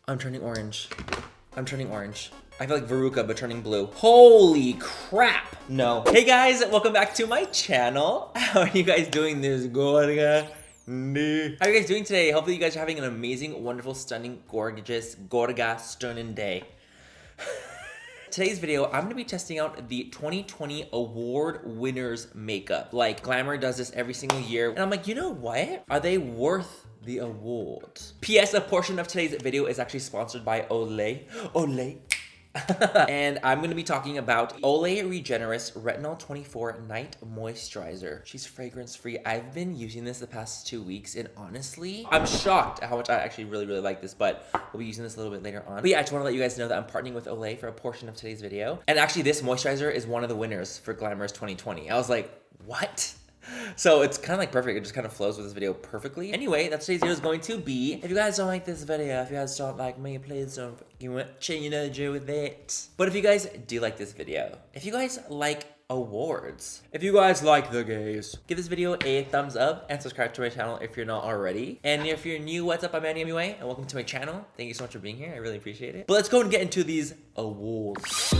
I'm turning orange. I'm turning orange. I feel like Veruca, but turning blue. Holy crap. No. Hey guys, welcome back to my channel. How are you guys doing this gorga? How are you guys doing today? Hopefully you guys are having an amazing, wonderful, stunning, gorgeous, gorga, stunning day. Today's video, I'm gonna be testing out the 2020 award winners makeup. Like, Glamour does this every single year. And I'm like, you know what? Are they worth the award? P.S. A portion of today's video is actually sponsored by Olay. Olay. And I'm gonna be talking about Olay Regenerist Retinol 24 Night Moisturizer. She's fragrance free. I've been using this the past 2 weeks, and honestly, I'm shocked at how much I actually really like this, but we'll be using this a little bit later on. But yeah, I just wanna let you guys know that I'm partnering with Olay for a portion of today's video. And actually, this moisturizer is one of the winners for Glamour's 2020. I was like, what? So it's kind of like perfect. It just kind of flows with this video perfectly. Anyway, that's today's video is going to be. If you guys don't like this video, if you guys don't like me, please don't change with it. But if you guys do like this video, if you guys like awards, if you guys like the gays, give this video a thumbs up and subscribe to my channel if you're not already. And if you're new, what's up? I'm Andy MUA and welcome to my channel. Thank you so much for being here. I really appreciate it. But let's go and get into these awards.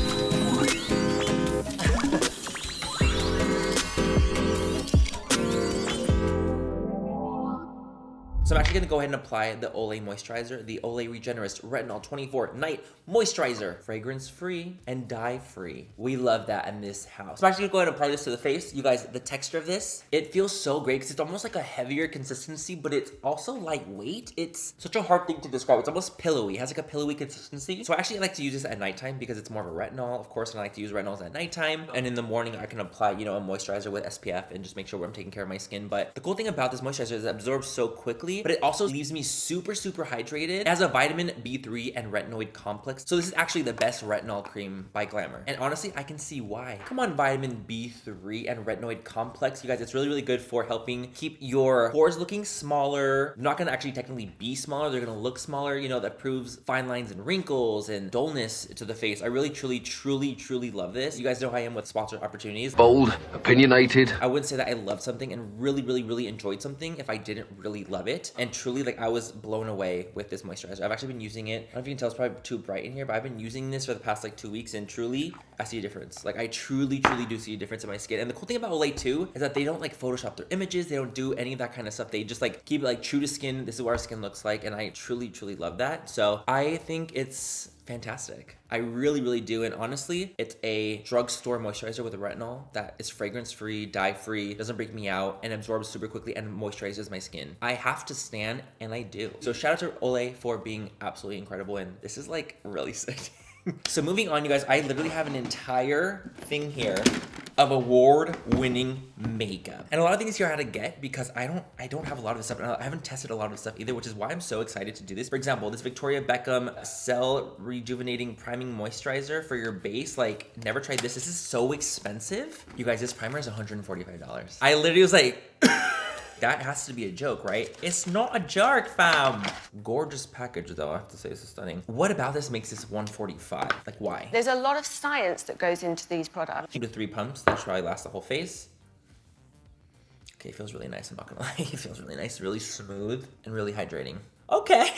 So I'm actually gonna go ahead and apply the Olay moisturizer, the Olay Regenerist Retinol 24 Night Moisturizer. Fragrance free and dye free. We love that in this house. So I'm actually gonna go ahead and apply this to the face. You guys, the texture of this, it feels so great because it's almost like a heavier consistency, but it's also lightweight. It's such a hard thing to describe. It's almost pillowy. It has like a pillowy consistency. So I actually like to use this at nighttime because it's more of a retinol, of course, and I like to use retinols at nighttime. And in the morning, I can apply, you know, a moisturizer with SPF and just make sure I'm taking care of my skin. But the cool thing about this moisturizer is it absorbs so quickly, but it also leaves me super hydrated. It has a vitamin B3 and retinoid complex. So this is actually the best retinol cream by Glamour. And honestly, I can see why. Come on, vitamin B3 and retinoid complex. You guys, it's really good for helping keep your pores looking smaller. They're not gonna actually technically be smaller. They're gonna look smaller. You know, that proves fine lines and wrinkles and dullness to the face. I really, truly love this. You guys know how I am with sponsored opportunities. Bold, opinionated. I wouldn't say that I love something and really enjoyed something if I didn't really love it. And truly, like, I was blown away with this moisturizer. I've actually been using it. I don't know if you can tell, it's probably too bright in here, but I've been using this for the past like 2 weeks, and truly, I see a difference. Like, I truly do see a difference in my skin. And the cool thing about Olay too is that they don't like Photoshop their images. They don't do any of that kind of stuff. They just like keep it like true to skin. This is what our skin looks like, and I truly love that. So I think it's fantastic. I really do. And honestly, it's a drugstore moisturizer with a retinol that is fragrance free, dye free, doesn't break me out, and absorbs super quickly and moisturizes my skin. I have to stand, and I do. So shout out to Olay for being absolutely incredible, and this is like really sick. So moving on, you guys, I literally have an entire thing here of award-winning makeup. And a lot of things here I had to get because I don't have a lot of this stuff. And I haven't tested a lot of this stuff either, which is why I'm so excited to do this. For example, this Victoria Beckham Cell Rejuvenating Priming Moisturizer for your base. Like, never tried this. This is so expensive. You guys, this primer is $145. I literally was like, that has to be a joke, right? It's not a joke, fam. Gorgeous package, though. I have to say, this is stunning. What about this makes this $145? Like, why? There's a lot of science that goes into these products. 2 to 3 pumps. That should probably last the whole face. Okay, it feels really nice. I'm not gonna lie. It feels really nice, really smooth, and really hydrating. Okay.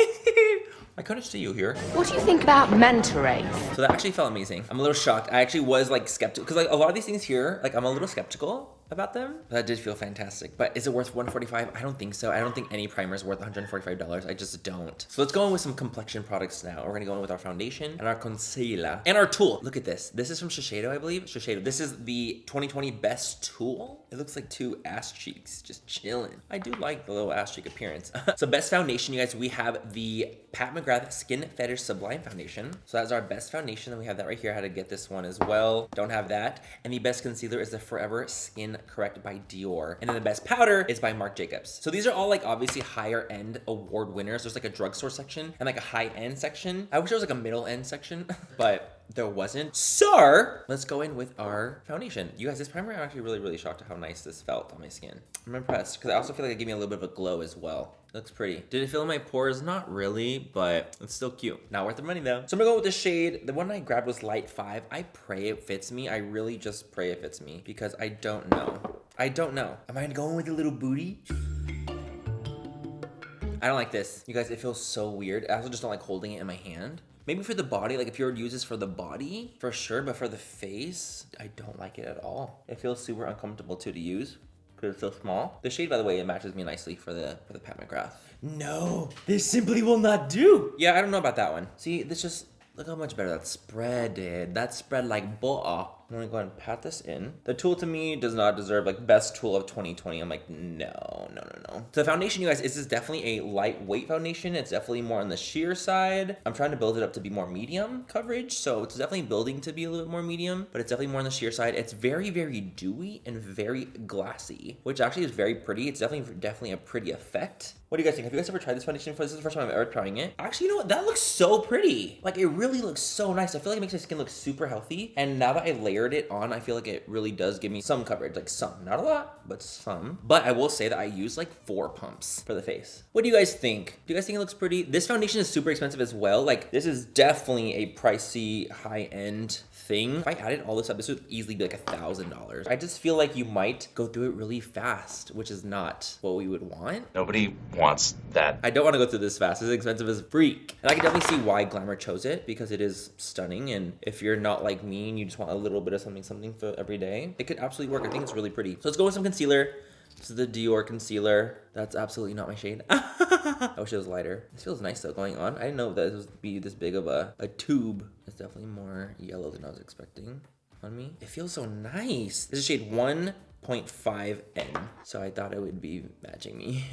I couldn't see you here. What do you think about mentoring? So that actually felt amazing. I'm a little shocked. I actually was like skeptical because like a lot of these things here, like I'm a little skeptical about them. But that did feel fantastic. But is it worth $145? I don't think so. I don't think any primer is worth $145. I just don't. So let's go in with some complexion products now. We're gonna go in with our foundation and our concealer and our tool. Look at this. This is from Shiseido, I believe. Shiseido. This is the 2020 best tool. It looks like 2 ass cheeks just chilling. I do like the little ass cheek appearance. So best foundation, you guys, we have the Pat McGrath Skin Fetish Sublime Foundation. So that's our best foundation, and we have that right here. I had to get this one as well. Don't have that. And the best concealer is the Forever Skin Correct by Dior. And then the best powder is by Marc Jacobs. So these are all like obviously higher end award winners. There's like a drugstore section and like a high end section. I wish there was like a middle end section, but there wasn't. So let's go in with our foundation. You guys, this primer, I'm actually really shocked at how nice this felt on my skin. I'm impressed because I also feel like it gave me a little bit of a glow as well. It looks pretty. Did it fill in my pores? Not really, but it's still cute. Not worth the money though. So I'm gonna go with the shade. The one I grabbed was Light 5. I pray it fits me. I really just pray it fits me because I don't know. I don't know. Am I going with a little booty? I don't like this. You guys, it feels so weird. I also just don't like holding it in my hand. Maybe for the body, like if you were to use this for the body, for sure, but for the face, I don't like it at all. It feels super uncomfortable too to use because it's so small. The shade, by the way, it matches me nicely for the Pat McGrath. No, this simply will not do. Yeah, I don't know about that one. See, this just, look how much better that spread did. That spread like boa. I'm gonna go ahead and pat this in. The tool to me does not deserve like best tool of 2020. I'm like, no. So the foundation, you guys, this is definitely a lightweight foundation. It's definitely more on the sheer side. I'm trying to build it up to be more medium coverage. So it's definitely building to be a little bit more medium, but it's definitely more on the sheer side. It's very, very dewy and very glassy, which actually is very pretty. It's definitely a pretty effect. What do you guys think? Have you guys ever tried this foundation before? This is the first time I'm ever trying it. Actually, you know what? That looks so pretty. Like, it really looks so nice. I feel like it makes my skin look super healthy. And now that I layered it on, I feel like it really does give me some coverage. Like some. Not a lot, but some. But I will say that I use like 4 pumps for the face. What do you guys think? Do you guys think it looks pretty? This foundation is super expensive as well. Like, this is definitely a pricey, high-end thing. If I added all this up, this would easily be like $1,000. I just feel like you might go through it really fast, which is not what we would want. Nobody wants that. I don't want to go through this fast. It's expensive as freak. And I can definitely see why Glamour chose it because it is stunning. And if you're not like me and you just want a little bit of something for every day, it could absolutely work. I think it's really pretty. So let's go with some concealer. This is the Dior concealer. That's absolutely not my shade. I wish it was lighter. This feels nice though going on. I didn't know that this would be this big of a tube. It's definitely more yellow than I was expecting on me. It feels so nice. This is shade 1.5N. So I thought it would be matching me.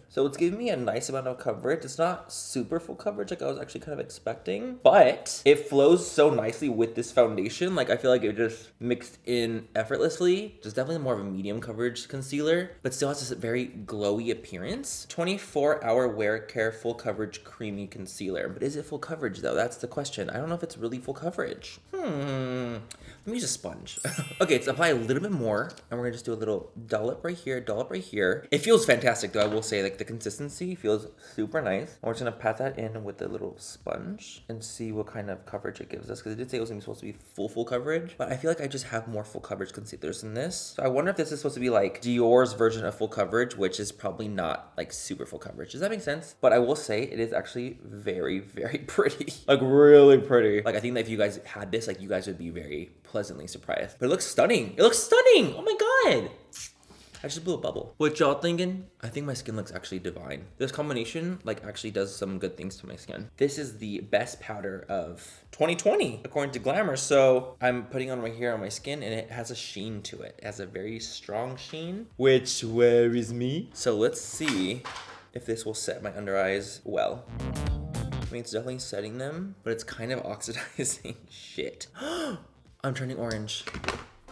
So it's giving me a nice amount of coverage. It's not super full coverage like I was actually kind of expecting, but it flows so nicely with this foundation. Like I feel like it just mixed in effortlessly. Just definitely more of a medium coverage concealer, but still has this very glowy appearance. 24-hour wear care full coverage creamy concealer. But is it full coverage though? That's the question. I don't know if it's really full coverage. Let me use a sponge. Okay, let's apply a little bit more, and we're gonna just do a little dollop right here, dollop right here. It feels fantastic though, I will say, like the consistency feels super nice. We're just gonna pat that in with a little sponge and see what kind of coverage it gives us, because it did say it was supposed to be full coverage, but I feel like I just have more full coverage concealers than this. So I wonder if this is supposed to be like Dior's version of full coverage, which is probably not like super full coverage. Does that make sense? But I will say it is actually very, very pretty. Like really pretty. Like I think that if you guys had this, like you guys would be very pleasantly surprised. But it looks stunning. It looks stunning. Oh my god. I just blew a bubble. What y'all thinking? I think my skin looks actually divine. This combination like actually does some good things to my skin. This is the best powder of 2020 according to Glamour. So I'm putting on right here on my skin and it has a sheen to it. It has a very strong sheen, which worries me. So let's see if this will set my under eyes well. I mean, it's definitely setting them, but it's kind of oxidizing. Shit. I'm turning orange.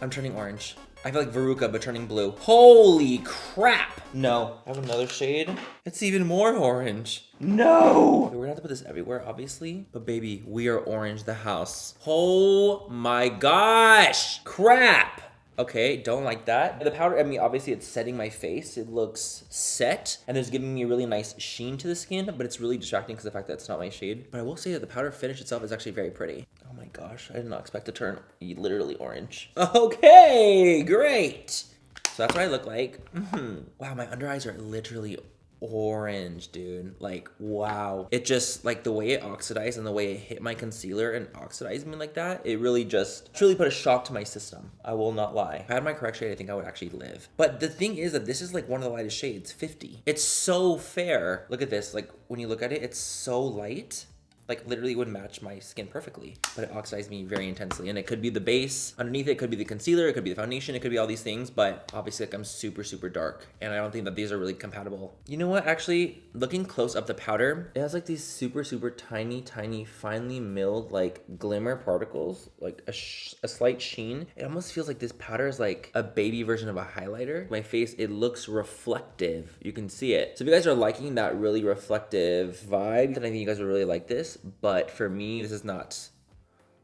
I'm turning orange. I feel like Veruca, but turning blue. Holy crap. No. I have another shade. It's even more orange. No. Okay, we're gonna have to put this everywhere, obviously. But baby, we are orange the house. Oh my gosh. Crap. Okay, don't like that. The powder, I mean, obviously it's setting my face. It looks set, and it's giving me a really nice sheen to the skin, but it's really distracting because of the fact that it's not my shade. But I will say that the powder finish itself is actually very pretty. Oh my gosh, I did not expect to turn literally orange. Okay, great. So that's what I look like. Wow, my under eyes are literally orange, dude. Like, wow. It just, like, the way it oxidized and the way it hit my concealer and oxidized me like that, it really just truly put a shock to my system. I will not lie. If I had my correct shade, I think I would actually live. But the thing is that this is like one of the lightest shades, 50. It's so fair. Look at this. Like, when you look at it, it's so light. Like literally would match my skin perfectly, but it oxidized me very intensely. And it could be the base underneath it, could be the concealer, it could be the foundation, it could be all these things, but obviously like I'm super, super dark and I don't think that these are really compatible. You know what, actually looking close up the powder, it has like these super, super tiny, finely milled like glimmer particles, like a slight sheen. It almost feels like this powder is like a baby version of a highlighter. My face, it looks reflective. You can see it. So if you guys are liking that really reflective vibe, then I think you guys will really like this. But for me, this is not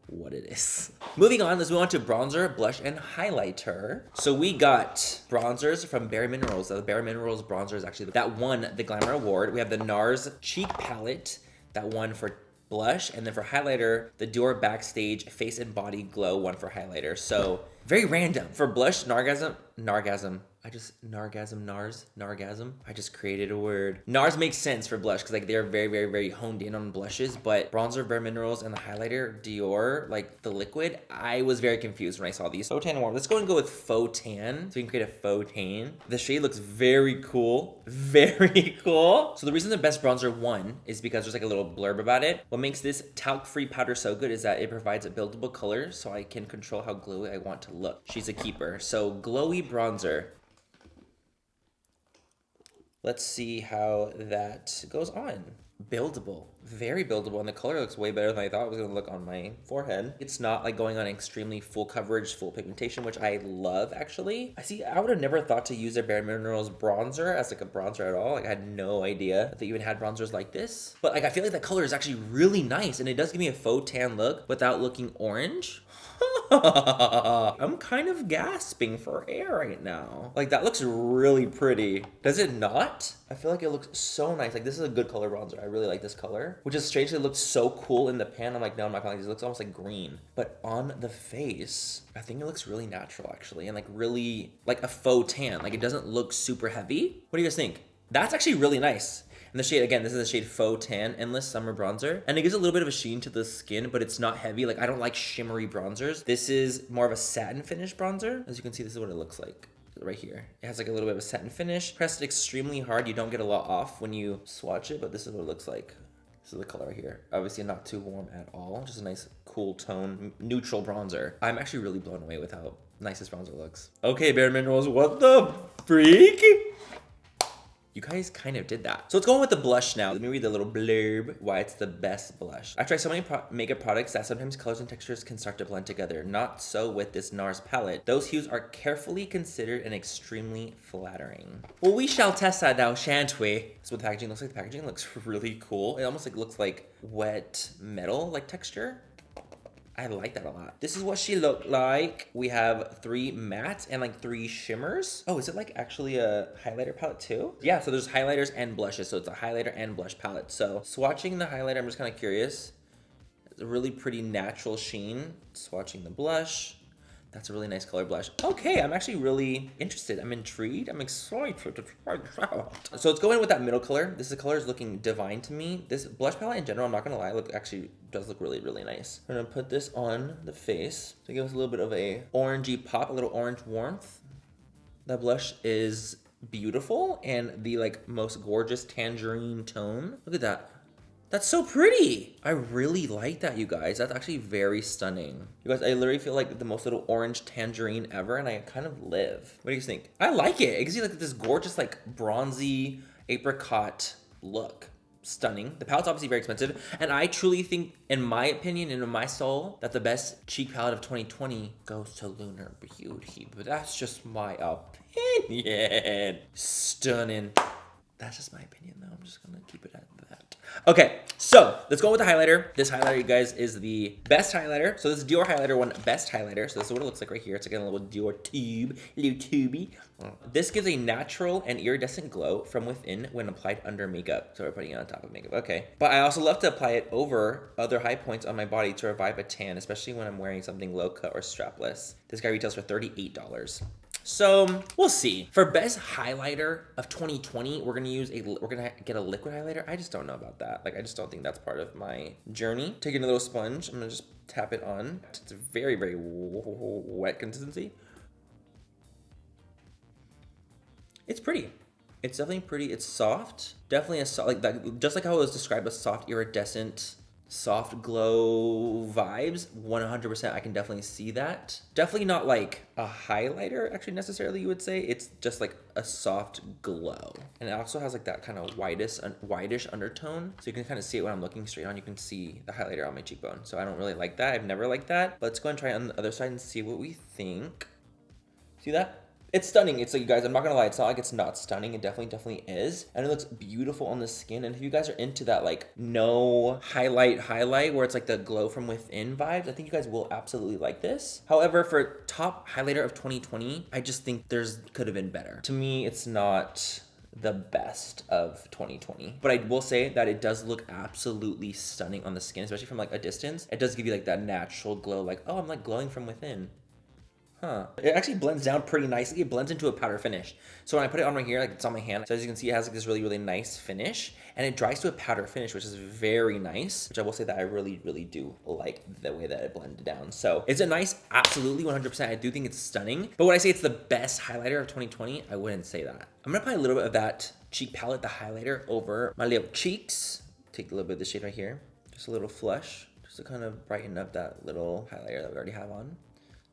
what it is. Moving on, let's move on to bronzer, blush, and highlighter. So we got bronzers from Bare Minerals. The Bare Minerals bronzer is actually that won the Glamour Award. We have the NARS Cheek Palette that won for blush, and then for highlighter, the DIOR Backstage Face and Body Glow won for highlighter. So very random. For blush, Nargasm. I just nargasm. I just created a word. NARS makes sense for blush because like they're very honed in on blushes, but bronzer, Bare Minerals, and the highlighter, Dior, like the liquid, I was very confused when I saw these. Faux tan warm. Let's go and go with faux tan so we can create a faux tan. The shade looks very cool. Very cool. So the reason the best bronzer won is because there's like a little blurb about it. What makes this talc-free powder so good is that it provides a buildable color so I can control how glowy I want to look. She's a keeper. So glowy bronzer. Let's see how that goes on. Buildable, very buildable, and the color looks way better than I thought it was gonna look on my forehead. It's not like going on extremely full coverage, full pigmentation, which I love actually. I would have never thought to use a Bare Minerals bronzer as like a bronzer at all. Like I had no idea that they even had bronzers like this. But like I feel like that color is actually really nice, and it does give me a faux tan look without looking orange. I'm kind of gasping for air right now. Like that looks really pretty. Does it not? I feel like it looks so nice. Like this is a good color bronzer. I really like this color, which is strangely looks so cool in the pan. I'm like, no, I'm not gonna like this. It looks almost like green, but on the face, I think it looks really natural actually. And like really like a faux tan. Like it doesn't look super heavy. What do you guys think? That's actually really nice. And the shade, again, this is the shade Faux Tan Endless Summer Bronzer. And it gives a little bit of a sheen to the skin, but it's not heavy. Like, I don't like shimmery bronzers. This is more of a satin finish bronzer. As you can see, this is what it looks like right here. It has like a little bit of a satin finish. Pressed extremely hard. You don't get a lot off when you swatch it, but this is what it looks like. This is the color right here. Obviously not too warm at all. Just a nice, cool tone, neutral bronzer. I'm actually really blown away with how nice this bronzer looks. Okay, Bare Minerals, what the freak? You guys kind of did that. So let's go on with the blush now. Let me read the little blurb why it's the best blush. I try so many makeup products that sometimes colors and textures can start to blend together. Not so with this NARS palette. Those hues are carefully considered and extremely flattering. Well, we shall test that now, shan't we? That's what the packaging looks like. The packaging looks really cool. It almost like looks like wet metal like texture. I like that a lot. This is what she looked like. We have 3 mattes and like 3 shimmers. Oh, is it like actually a highlighter palette too? Yeah, so there's highlighters and blushes. So it's a highlighter and blush palette. So swatching the highlighter, I'm just kind of curious. It's a really pretty natural sheen. Swatching the blush. That's a really nice color blush. Okay, I'm actually really interested. I'm intrigued. I'm excited to try this out. So let's go in with that middle color. This color is looking divine to me. This blush palette in general, I'm not gonna lie, actually does look really nice. I'm gonna put this on the face to give us a little bit of a orangey pop, a little orange warmth. That blush is beautiful and the like most gorgeous tangerine tone. Look at that. That's so pretty. I really like that, you guys. That's actually very stunning. You guys, I literally feel like the most little orange tangerine ever, and I kind of live. What do you guys think? I like it. It gives you like this gorgeous, like bronzy apricot look. Stunning. The palette's obviously very expensive, and I truly think, in my opinion and in my soul, that the best cheek palette of 2020 goes to Lunar Beauty. But that's just my opinion. Stunning. That's just my opinion, though. I'm just gonna keep it at that. Okay, so let's go with the highlighter. This highlighter, you guys, is the best highlighter. So this Dior highlighter won best highlighter. So this is what it looks like right here. It's like a little Dior tube, little tubey. This gives a natural and iridescent glow from within when applied under makeup. So we're putting it on top of makeup, okay. But I also love to apply it over other high points on my body to revive a tan, especially when I'm wearing something low cut or strapless. This guy retails for $38. So we'll see. For best highlighter of 2020, we're gonna get a liquid highlighter. I just don't know about that. Like, I just don't think that's part of my journey. Taking a little sponge, I'm gonna just tap it on. It's a very wet consistency. It's pretty. It's definitely pretty. It's soft. Definitely a soft, like that, just like how it was described, a soft iridescent, soft glow vibes. 100%, I can definitely see that. Definitely not like a highlighter, actually, necessarily, you would say. It's just like a soft glow. And it also has like that kind of whitish undertone. So you can kind of see it when I'm looking straight on. You can see the highlighter on my cheekbone. So I don't really like that. I've never liked that. But let's go and try it on the other side and see what we think. See that? It's stunning. It's like, you guys, I'm not gonna lie, it's not like it's not stunning. It definitely is. And it looks beautiful on the skin. And if you guys are into that like no highlight where it's like the glow from within vibes, I think you guys will absolutely like this. However, for top highlighter of 2020, I just think could have been better. To me, it's not the best of 2020. But I will say that it does look absolutely stunning on the skin, especially from like a distance. It does give you like that natural glow, like, oh, I'm like glowing from within. Huh. It actually blends down pretty nicely. It blends into a powder finish. So when I put it on right here, like it's on my hand, so as you can see, it has like this really, really nice finish. And it dries to a powder finish, which is very nice, which I will say that I really, really do like the way that it blended down. So is it nice? Absolutely, 100%. I do think it's stunning. But would I say it's the best highlighter of 2020? I wouldn't say that. I'm gonna apply a little bit of that cheek palette, the highlighter, over my little cheeks. Take a little bit of the shade right here. Just a little flush, just to kind of brighten up that little highlighter that we already have on.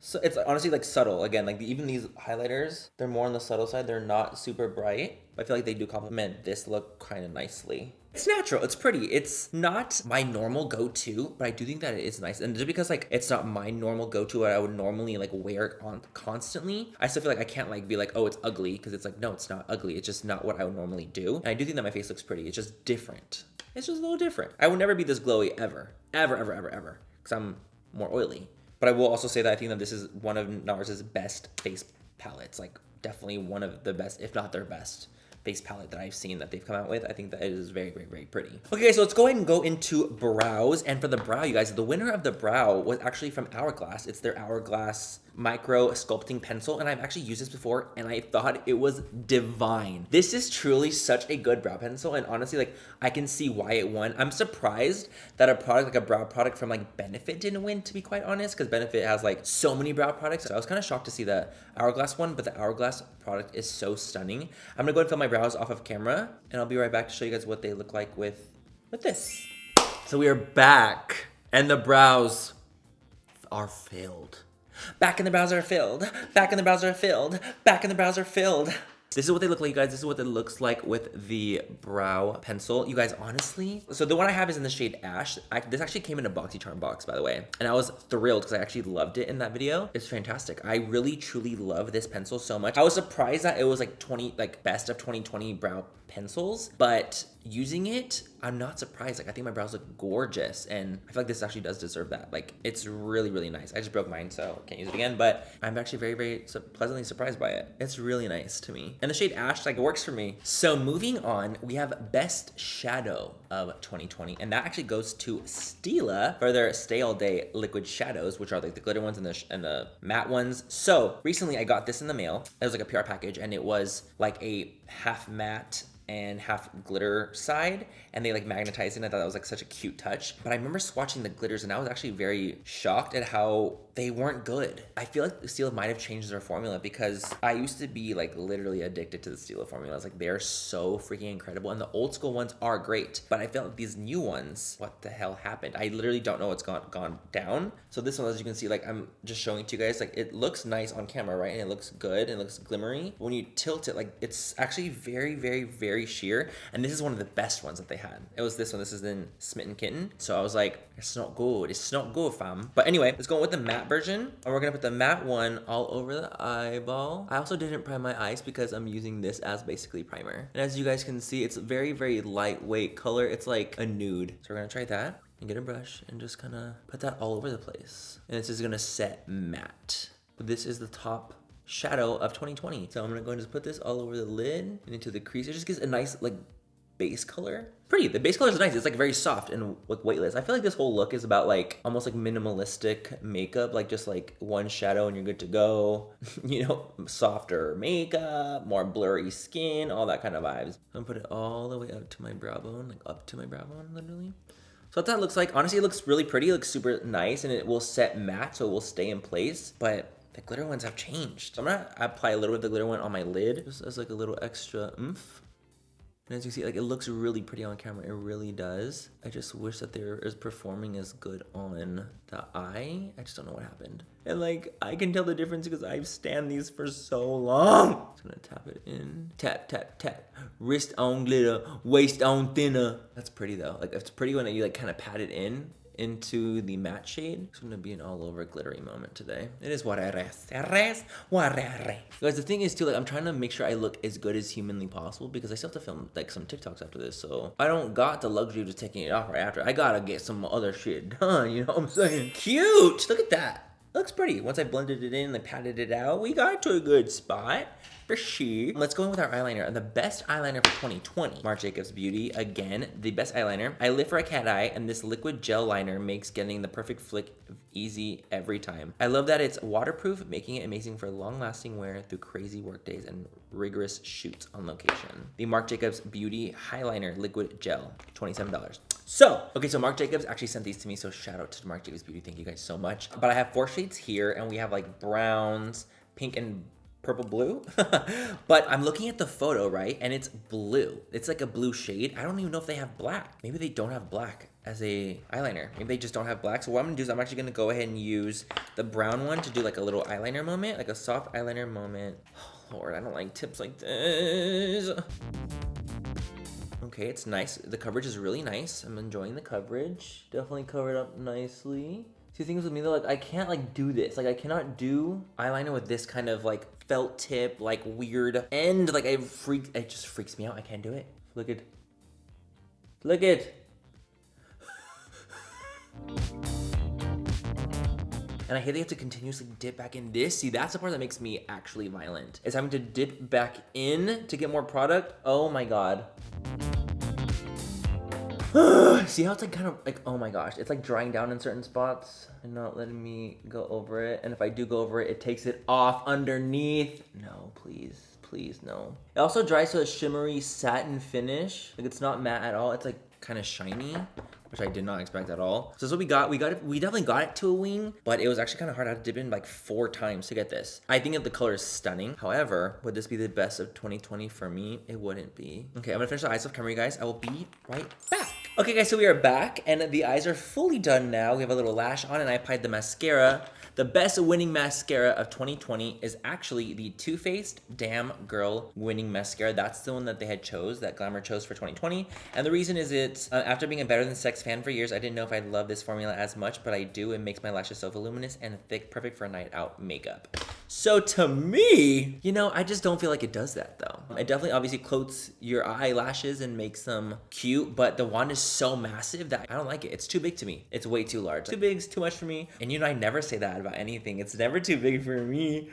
So it's honestly like subtle. Again, like even these highlighters, they're more on the subtle side. They're not super bright, but I feel like they do complement this look kind of nicely. It's natural, it's pretty. It's not my normal go-to, but I do think that it is nice. And just because like it's not my normal go-to, what I would normally like wear it on constantly, I still feel like I can't like be like, oh, it's ugly, because it's like, no, it's not ugly. It's just not what I would normally do. And I do think that my face looks pretty. It's just different. It's just a little different. I would never be this glowy ever, because I'm more oily. But I will also say that I think that this is one of NARS's best face palettes. Like definitely one of the best, if not their best face palette that I've seen that they've come out with. I think that it is very, very, very pretty. Okay, so let's go ahead and go into brows. And for the brow, you guys, the winner of the brow was actually from Hourglass. It's their Hourglass micro sculpting pencil, and I've actually used this before and I thought it was divine. This is truly such a good brow pencil, and honestly, like I can see why it won. I'm surprised that a product like a brow product from like Benefit didn't win, to be quite honest, because Benefit has like so many brow products. So I was kind of shocked to see the Hourglass one, but the Hourglass product is so stunning. I'm gonna go and film my brows off of camera, and I'll be right back to show you guys what they look like with this. So we are back, and the brows are filled. Back and the brows are filled. Back and the brows are filled. Back and the brows are filled. This is what they look like, you guys. This is what it looks like with the brow pencil. You guys, honestly, so the one I have is in the shade Ash. This actually came in a BoxyCharm box, by the way. And I was thrilled because I actually loved it in that video. It's fantastic. I really, truly love this pencil so much. I was surprised that it was like best of 2020 brow pencils, but using it, I'm not surprised. Like I think my brows look gorgeous, and I feel like this actually does deserve that. Like it's really, really nice. I just broke mine, so I can't use it again, but I'm actually very, very pleasantly surprised by it. It's really nice to me. And the shade Ash, like it works for me. So moving on, we have Best Shadow of 2020, and that actually goes to Stila for their Stay All Day liquid shadows, which are like the glitter ones and the matte ones. So recently I got this in the mail. It was like a PR package, and it was like a half matte and half glitter side, and they like magnetized it. I thought that was like such a cute touch. But I remember swatching the glitters, and I was actually very shocked at how they weren't good. I feel like Stila might have changed their formula, because I used to be like literally addicted to the Stila formulas. Like they're so freaking incredible, and the old school ones are great, but I felt like these new ones, what the hell happened? I literally don't know what's gone down. So this one, as you can see, like I'm just showing to you guys, like it looks nice on camera, right? And it looks good and it looks glimmery. But when you tilt it, like it's actually very, very, very sheer. And this is one of the best ones that they had. It was this one. This is in Smitten Kitten. So I was like, it's not good. It's not good, fam. But anyway, let's go with the matte version. And we're gonna put the matte one all over the eyeball. I also didn't prime my eyes because I'm using this as basically primer. And as you guys can see, it's very, very lightweight color. It's like a nude. So we're gonna try that and get a brush and just kind of put that all over the place. And this is gonna set matte. This is the top shadow of 2020. So I'm gonna go and just put this all over the lid and into the crease. It just gives a nice like base color. Pretty. The base color is nice. It's like very soft and like weightless. I feel like this whole look is about like almost like minimalistic makeup, like just like one shadow and you're good to go. You know, softer makeup, more blurry skin, all that kind of vibes. I'm gonna put it all the way up to my brow bone, like up to my brow bone, literally. So what that looks like. Honestly, it looks really pretty. It looks super nice, and it will set matte, so it will stay in place. But the glitter ones have changed. So I'm gonna apply a little bit of the glitter one on my lid, just as like a little extra oomph. And as you see, like it looks really pretty on camera. It really does. I just wish that they're performing as good on the eye. I just don't know what happened. And like, I can tell the difference because I've stand these for so long. Just gonna tap it in. Tap, tap, tap. Wrist on glitter, waist on thinner. That's pretty though. Like it's pretty when you like kind of pat it in into the matte shade. It's gonna be an all over glittery moment today. It is what it is. Guys, the thing is too, like I'm trying to make sure I look as good as humanly possible because I still have to film like some TikToks after this. So I don't got the luxury of just taking it off right after. I gotta get some other shit done, you know what I'm saying? Cute! Look at that. Looks pretty. Once I blended it in and patted it out, we got to a good spot. fishy. Let's go in with our eyeliner. The best eyeliner for 2020. Marc Jacobs Beauty, again, the best eyeliner. I live for a cat eye, and this liquid gel liner makes getting the perfect flick easy every time. I love that it's waterproof, making it amazing for long-lasting wear through crazy work days and rigorous shoots on location. The Marc Jacobs Beauty Highliner Liquid Gel, $27. So, okay, so Marc Jacobs actually sent these to me, so shout out to Marc Jacobs Beauty. Thank you guys so much. But I have 4 shades here, and we have like browns, pink, and purple blue. But I'm looking at the photo, right? And it's blue. It's like a blue shade. I don't even know if they have black. Maybe they don't have black as a eyeliner. Maybe they just don't have black. So what I'm gonna do is I'm actually gonna go ahead and use the brown one to do like a little eyeliner moment, like a soft eyeliner moment. Oh, Lord, I don't like tips like this. Okay, it's nice. The coverage is really nice. I'm enjoying the coverage. Definitely covered up nicely. See, things with me though, like I can't like do this. Like I cannot do eyeliner with this kind of like felt tip, like weird end. Like it just freaks me out. I can't do it. Look at. And I hate that you have to continuously dip back in this. See, that's the part that makes me actually violent. Is having to dip back in to get more product. Oh my God. See how it's like kind of like, oh my gosh, it's like drying down in certain spots and not letting me go over it. And if I do go over it, it takes it off underneath. No, please, please, no. It also dries to a shimmery satin finish. Like it's not matte at all. It's like kind of shiny, which I did not expect at all. So this is what we got. We definitely got it to a wing, but it was actually kind of hard. I had to dip in like 4 times to get this. I think that the color is stunning. However, would this be the best of 2020 for me? It wouldn't be. Okay, I'm gonna finish the eyes off camera, you guys. I will be right back. Okay guys, so we are back and the eyes are fully done now. We have a little lash on and I applied the mascara. The best winning mascara of 2020 is actually the Too Faced Damn Girl winning mascara. That's the one that they had chose, that Glamour chose for 2020. And the reason is it's, after being a Better Than Sex fan for years, I didn't know if I'd love this formula as much, but I do. It makes my lashes so voluminous and thick, perfect for a night out makeup. So to me, you know, I just don't feel like it does that though. It definitely obviously coats your eyelashes and makes them cute, but the wand is so massive that I don't like it. It's too big to me. It's way too large. Too big is too much for me. And you know, I never say that about anything. It's never too big for me.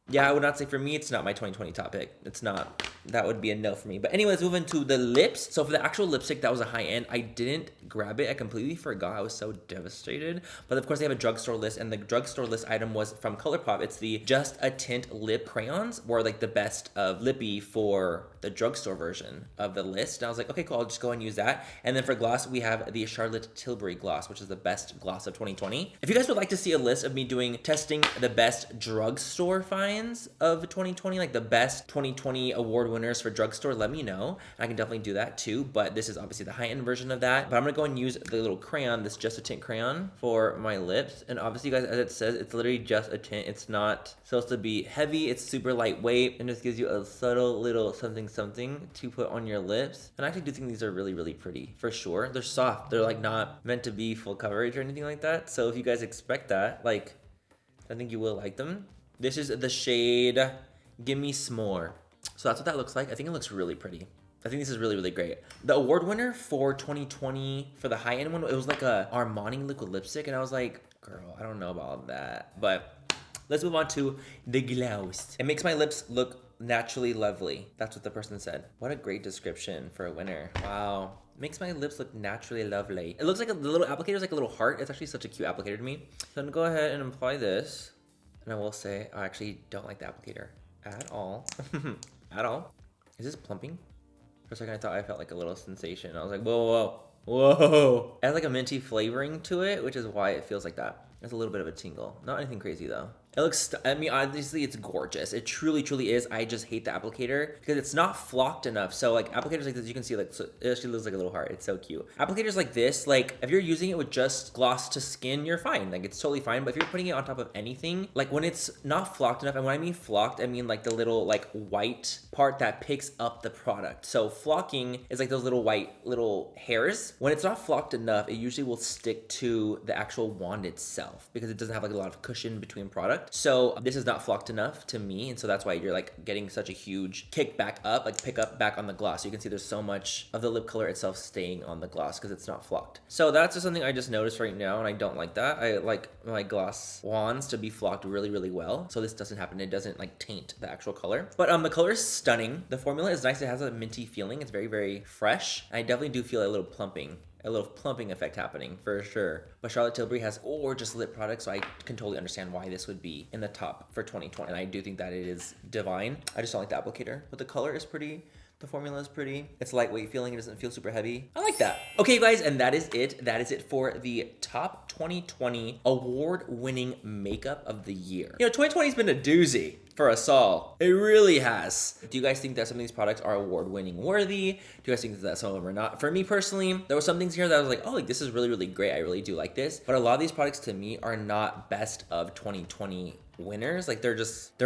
Yeah, I would not say for me, it's not my 2020 topic. It's not. That would be a no for me. But anyways, moving to the lips. So for the actual lipstick, that was a high end. I didn't grab it. I completely forgot. I was so devastated. But of course, they have a drugstore list. And the drugstore list item was from ColourPop. It's the Just a Tint lip crayons. Were like the best of lippy for the drugstore version of the list. And I was like, okay, cool. I'll just go and use that. And then for gloss, we have the Charlotte Tilbury gloss, which is the best gloss of 2020. If you guys would like to see a list of me testing the best drugstore finds of 2020, like the best 2020 award winners for drugstore, let me know. I can definitely do that too, but this is obviously the high-end version of that. But I'm gonna go and use the little crayon, this Just a Tint crayon for my lips. And obviously, guys, as it says, it's literally just a tint. It's not supposed to be heavy. It's super lightweight and just gives you a subtle little something to put on your lips. And I actually do think these are really, really pretty, for sure. They're soft. They're like not meant to be full coverage or anything like that. So if you guys expect that, like, I think you will like them. This is the shade Gimme S'more. So that's what that looks like. I think it looks really pretty. I think this is really, really great. The award winner for 2020 for the high-end one, it was like a Armani liquid lipstick. And I was like, girl, I don't know about that. But let's move on to the gloss. It makes my lips look naturally lovely. That's what the person said. What a great description for a winner. Wow. Makes my lips look naturally lovely. It looks like the little applicator is like a little heart. It's actually such a cute applicator to me. So I'm gonna go ahead and apply this. And I will say, I actually don't like the applicator at all. At all. Is this plumping? For a second, I felt like a little sensation. I was like, whoa, whoa, whoa. It has like a minty flavoring to it, which is why it feels like that. There's a little bit of a tingle. Not anything crazy though. It looks, I mean, obviously it's gorgeous. It truly, truly is. I just hate the applicator because it's not flocked enough. So like applicators like this, you can see like, so it actually looks like a little heart. It's so cute. Applicators like this, like if you're using it with just gloss to skin, you're fine. Like it's totally fine. But if you're putting it on top of anything, like when it's not flocked enough, and when I mean flocked, I mean like the little like white part that picks up the product. So flocking is like those little white little hairs. When it's not flocked enough, it usually will stick to the actual wand itself because it doesn't have like a lot of cushion between product. product. So this is not flocked enough to me, and so that's why you're like getting such a huge kick back up, like pick up back on the gloss. So you can see there's so much of the lip color itself staying on the gloss because it's not flocked. So that's just something I just noticed right now, and I don't like that. I like my gloss wands to be flocked really, really well. So this doesn't happen. It doesn't like taint the actual color. But the color is stunning. The formula is nice. It has a minty feeling. It's very, very fresh. I definitely do feel a little plumping effect happening for sure. But Charlotte Tilbury has gorgeous lip products, so I can totally understand why this would be in the top for 2020. And I do think that it is divine. I just don't like the applicator, but the color is pretty. The formula is pretty. It's lightweight feeling. It doesn't feel super heavy. I like that. Okay, guys, and that is it. That is it for the top 2020 award-winning makeup of the year. You know, 2020 has been a doozy for us all. It really has. Do you guys think that some of these products are award-winning worthy? Do you guys think that some of them are not? For me personally, there were some things here that I was like, oh, like this is really, really great. I really do like this. But a lot of these products to me are not best of 2020 winners. Like they're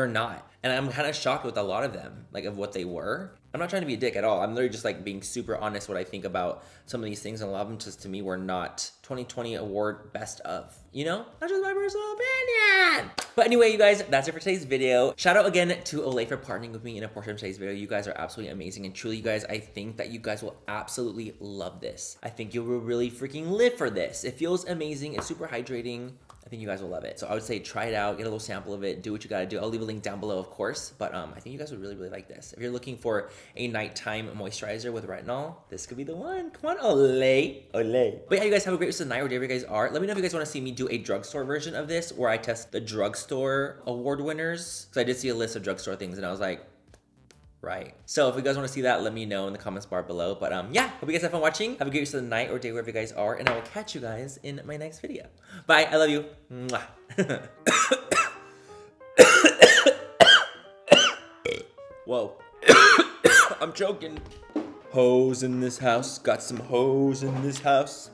not. And I'm kind of shocked with a lot of them, like of what they were. I'm not trying to be a dick at all. I'm literally just like being super honest what I think about some of these things, and a lot of them just to me were not 2020 award best of, you know? That's just my personal opinion. But anyway, you guys, that's it for today's video. Shout out again to Olay for partnering with me in a portion of today's video. You guys are absolutely amazing, and truly, you guys, I think that you guys will absolutely love this. I think you will really freaking live for this. It feels amazing. It's super hydrating. I think you guys will love it. So I would say try it out, get a little sample of it, do what you gotta do. I'll leave a link down below, of course, but I think you guys would really, really like this. If you're looking for a nighttime moisturizer with retinol, this could be the one. Come on, Olay, Olay. But yeah, you guys have a great rest of the night wherever you guys are. Let me know if you guys wanna see me do a drugstore version of this where I test the drugstore award winners. So I did see a list of drugstore things and I was like, right. So if you guys want to see that, let me know in the comments bar below. But yeah, hope you guys have fun watching. Have a great rest of the night or day wherever you guys are, and I will catch you guys in my next video. Bye. I love you. Mwah. Whoa. I'm choking. Hoes in this house. Got some hoes in this house.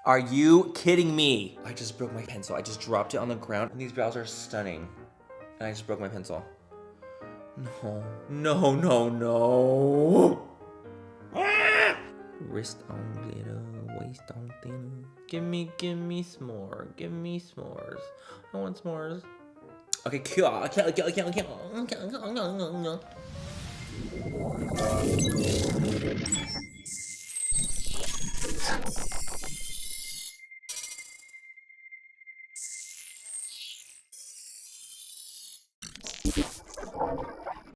Are you kidding me? I just broke my pencil. I just dropped it on the ground, and these brows are stunning. And I just broke my pencil. No, no, no, no. Ah! Wrist on glitter, waist on thin. Give me s'more. Give me s'mores. I want s'mores. Okay, kill.